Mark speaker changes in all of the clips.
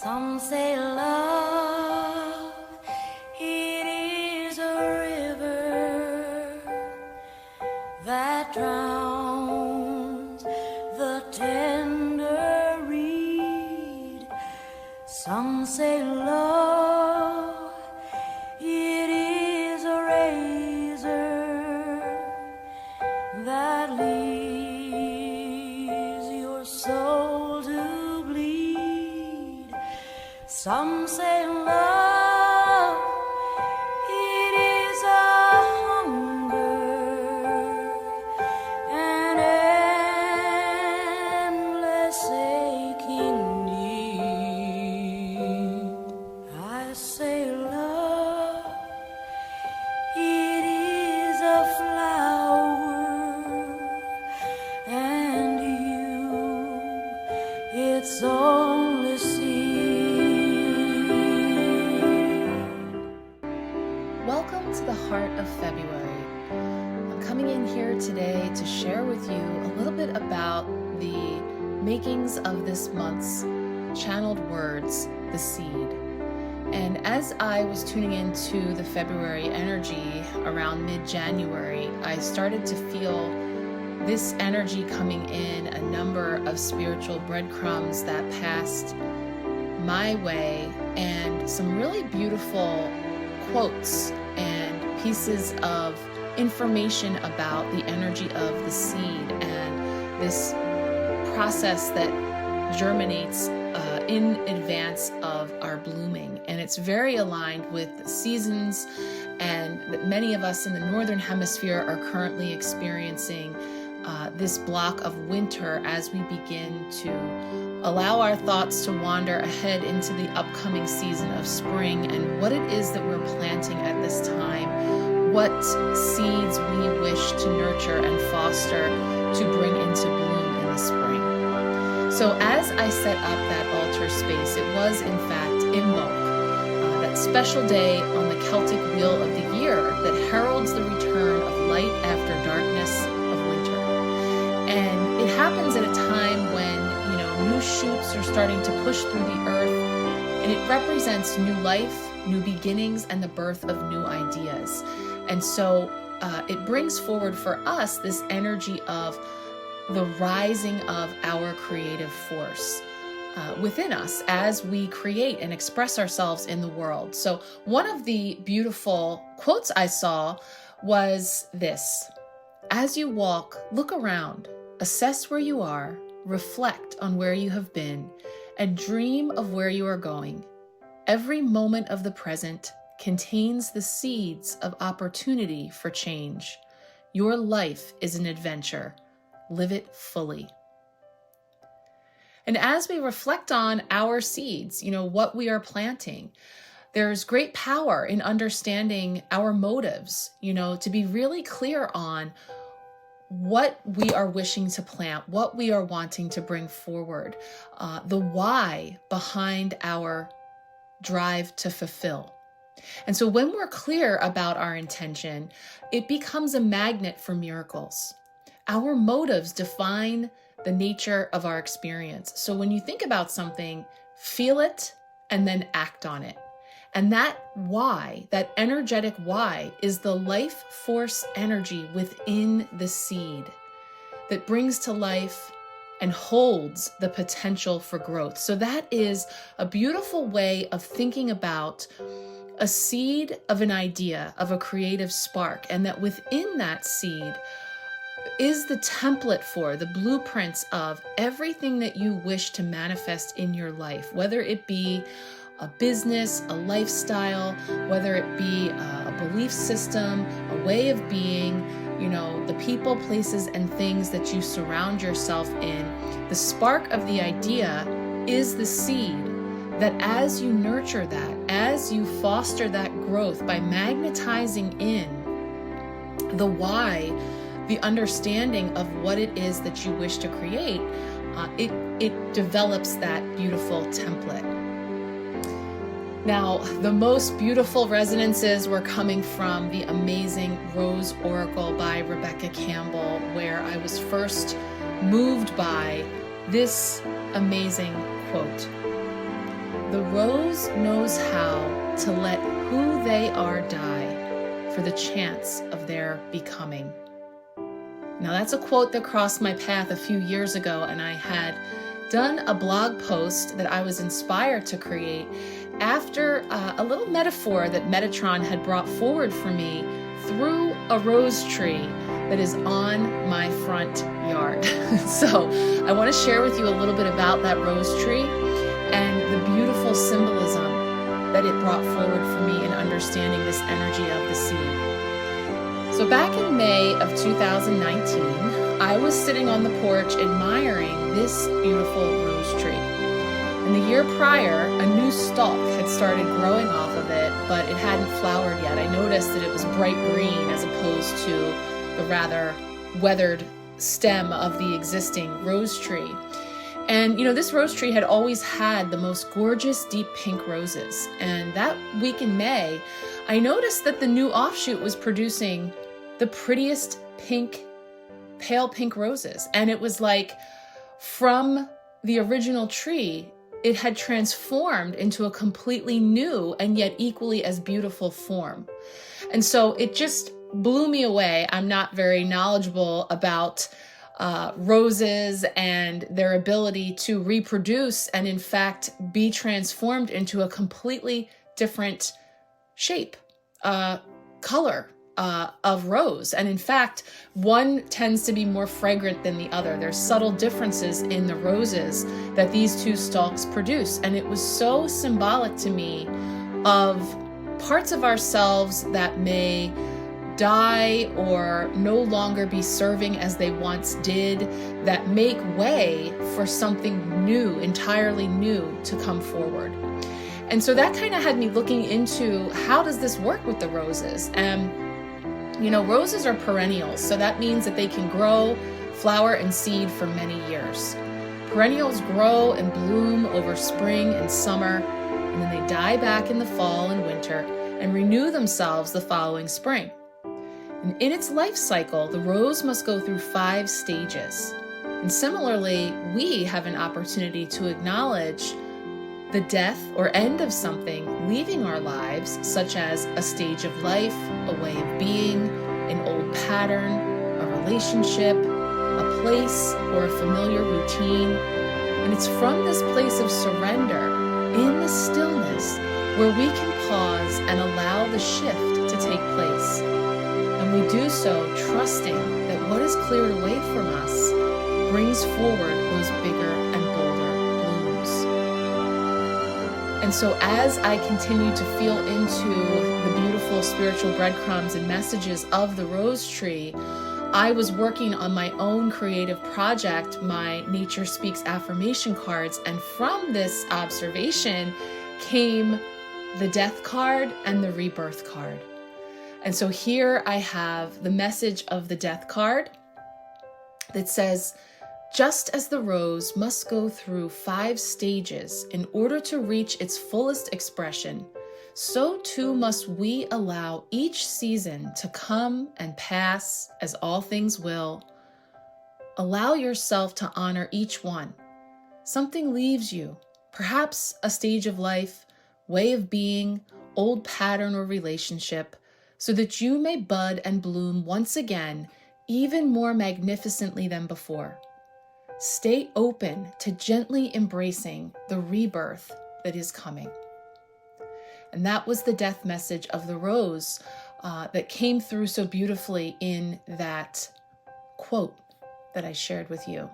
Speaker 1: Some say love, it is a river that drowns the tender reed. Some say love, it is a razor that leaves your soul to bleed. Some say love, it is a hunger, an endless aching need. I say love, it is a flower, and you, its only seed.
Speaker 2: Welcome to the heart of February. I'm coming in here today to share with you a little bit about the makings of this month's channeled words, the seed. And as I was tuning into the February energy around mid-January, I started to feel this energy coming in, a number of spiritual breadcrumbs that passed my way, and some really beautiful quotes and pieces of information about the energy of the seed and this process that germinates in advance of our blooming. And it's very aligned with the seasons, and that many of us in the Northern Hemisphere are currently experiencing this block of winter as we begin to allow our thoughts to wander ahead into the upcoming season of spring and what it is that we're planting at this time, what seeds we wish to nurture and foster to bring into bloom in the spring. So as I set up that altar space, it was in fact Imbolc, that special day on the Celtic wheel of the year that heralds the return of light after darkness of winter. And it happens at a time when, new shoots are starting to push through the earth, and it represents new life, new beginnings, and the birth of new ideas. And so it brings forward for us this energy of the rising of our creative force within us as we create and express ourselves in the world. So one of the beautiful quotes I saw was this: as you walk, look around, assess where you are, reflect on where you have been, and dream of where you are going. Every moment of the present contains the seeds of opportunity for change. Your life is an adventure. Live it fully. And as we reflect on our seeds, what we are planting, there's great power in understanding our motives, to be really clear on what we are wishing to plant, what we are wanting to bring forward, the why behind our drive to fulfill. And so when we're clear about our intention, it becomes a magnet for miracles. Our motives define the nature of our experience. So when you think about something, feel it and then act on it. And that why, that energetic why, is the life force energy within the seed that brings to life and holds the potential for growth. So that is a beautiful way of thinking about a seed of an idea, of a creative spark, and that within that seed is the template for, the blueprints of everything that you wish to manifest in your life, whether it be a business, a lifestyle, whether it be a belief system, a way of being, the people, places, and things that you surround yourself in. The spark of the idea is the seed that as you nurture that, as you foster that growth by magnetizing in the why, the understanding of what it is that you wish to create, it develops that beautiful template. Now, the most beautiful resonances were coming from the amazing Rose Oracle by Rebecca Campbell, where I was first moved by this amazing quote. the rose knows how to let who they are die for the chance of their becoming. Now that's a quote that crossed my path a few years ago, and I had done a blog post that I was inspired to create after a little metaphor that Metatron had brought forward for me through a rose tree that is on my front yard. So I want to share with you a little bit about that rose tree and the beautiful symbolism that it brought forward for me in understanding this energy of the seed. So back in May of 2019, I was sitting on the porch admiring this beautiful rose tree. And the year prior, a new stalk had started growing off of it, but it hadn't flowered yet. I noticed that it was bright green as opposed to the rather weathered stem of the existing rose tree. And this rose tree had always had the most gorgeous deep pink roses. And that week in May, I noticed that the new offshoot was producing the prettiest pale pink roses. And it was like from the original tree, it had transformed into a completely new and yet equally as beautiful form. And so it just blew me away. I'm not very knowledgeable about roses and their ability to reproduce and in fact be transformed into a completely different shape, color of rose. And in fact, one tends to be more fragrant than the other. There's subtle differences in the roses that these two stalks produce. And it was so symbolic to me of parts of ourselves that may die or no longer be serving as they once did, that make way for something new, entirely new, to come forward. And so that kind of had me looking into how does this work with the roses? And roses are perennials, so that means that they can grow, flower, and seed for many years. Perennials grow and bloom over spring and summer, and then they die back in the fall and winter and renew themselves the following spring. And in its life cycle, the rose must go through 5 stages. And similarly, we have an opportunity to acknowledge the death or end of something leaving our lives, such as a stage of life, a way of being, an old pattern, a relationship, a place, or a familiar routine. And it's from this place of surrender, in the stillness, where we can pause and allow the shift to take place. And we do so trusting that what is cleared away from us brings forward those bigger and bolder blooms. And so as I continue to feel into the beautiful spiritual breadcrumbs and messages of the rose tree, I was working on my own creative project, my Nature Speaks affirmation cards, and from this observation came the death card and the rebirth card. And so here I have the message of the death card that says, just as the rose must go through 5 stages in order to reach its fullest expression, so too must we allow each season to come and pass as all things will. Allow yourself to honor each one. Something leaves you, perhaps a stage of life, way of being, old pattern or relationship, so that you may bud and bloom once again, even more magnificently than before. Stay open to gently embracing the rebirth that is coming. And that was the death message of the rose that came through so beautifully in that quote that I shared with you.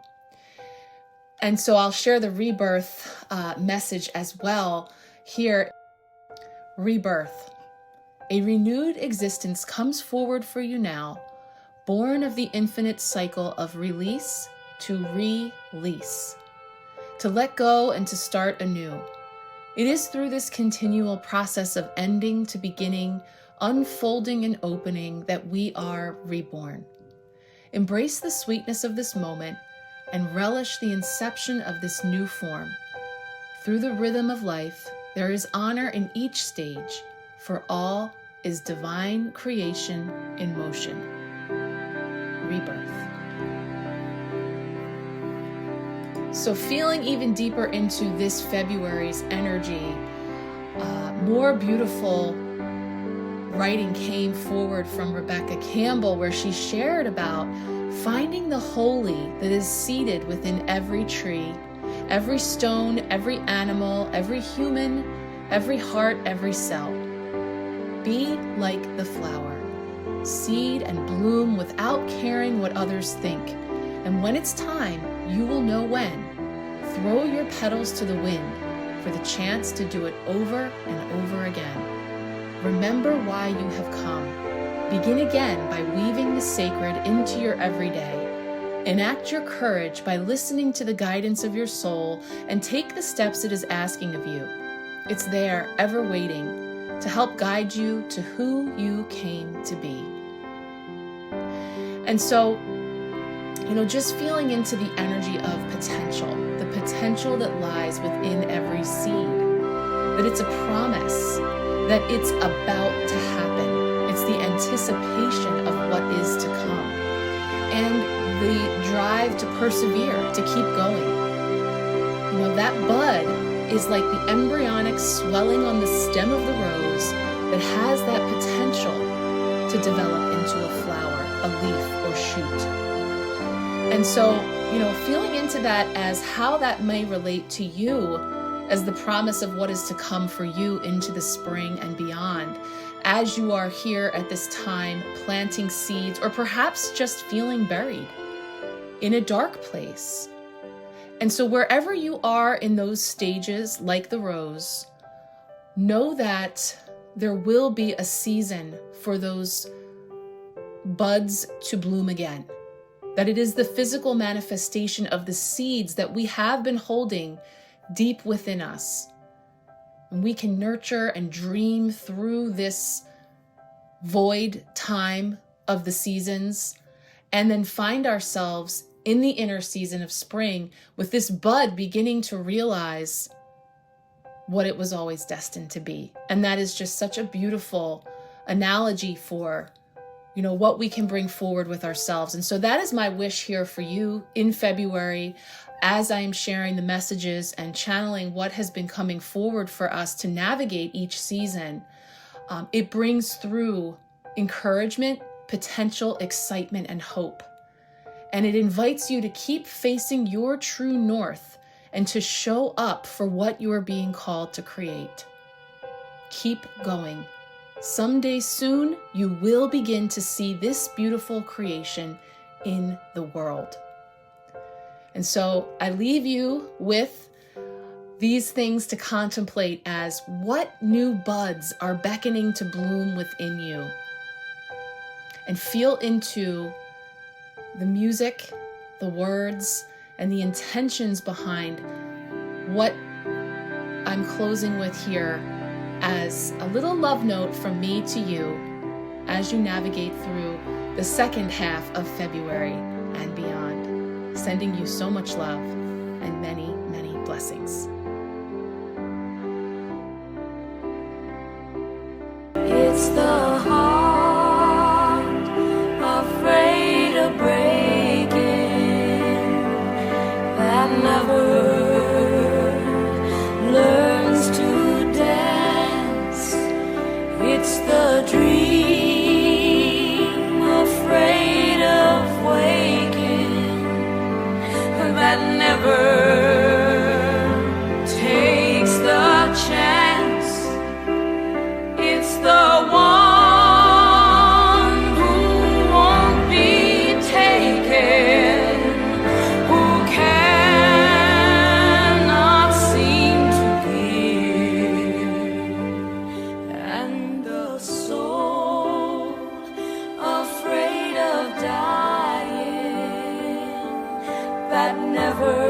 Speaker 2: And so I'll share the rebirth message as well here. Rebirth. A renewed existence comes forward for you now, born of the infinite cycle of release to release, to let go and to start anew. It is through this continual process of ending to beginning, unfolding and opening that we are reborn. Embrace the sweetness of this moment and relish the inception of this new form. Through the rhythm of life, there is honor in each stage, for all is divine creation in motion. Rebirth. So feeling even deeper into this February's energy, more beautiful writing came forward from Rebecca Campbell, where she shared about finding the holy that is seated within every tree, every stone, every animal, every human, every heart, every cell. Be like the flower, seed and bloom without caring what others think. And when it's time, you will know when. Throw your petals to the wind for the chance to do it over and over again. Remember why you have come. Begin again by weaving the sacred into your everyday. Enact your courage by listening to the guidance of your soul and take the steps it is asking of you. It's there, ever waiting, to help guide you to who you came to be. And so, just feeling into the energy of potential, the potential that lies within every seed, that it's a promise, that it's about to happen. It's the anticipation of what is to come, and the drive to persevere, to keep going. That bud is like the embryonic swelling on the stem of the rose that has that potential to develop into a flower, a leaf, or shoot. And so, feeling into that as how that may relate to you as the promise of what is to come for you into the spring and beyond, as you are here at this time planting seeds, or perhaps just feeling buried in a dark place. And so wherever you are in those stages, like the rose, know that there will be a season for those buds to bloom again. That it is the physical manifestation of the seeds that we have been holding deep within us. And we can nurture and dream through this void time of the seasons, and then find ourselves in the inner season of spring with this bud beginning to realize what it was always destined to be. And that is just such a beautiful analogy for what we can bring forward with ourselves. And so that is my wish here for you in February, as I am sharing the messages and channeling what has been coming forward for us to navigate each season. It brings through encouragement, potential, excitement, and hope. And it invites you to keep facing your true north and to show up for what you are being called to create. Keep going. Someday soon, you will begin to see this beautiful creation in the world. And so I leave you with these things to contemplate as what new buds are beckoning to bloom within you. And feel into the music, the words, and the intentions behind what I'm closing with here as a little love note from me to you as you navigate through the second half of February and beyond. Sending you so much love and many, many blessings.
Speaker 1: It's the heart afraid of breaking that never learns to dance. It's the dream afraid of waking that never takes the chance. It's the one who won't be taken, who cannot seem to give. And the soul afraid of dying that never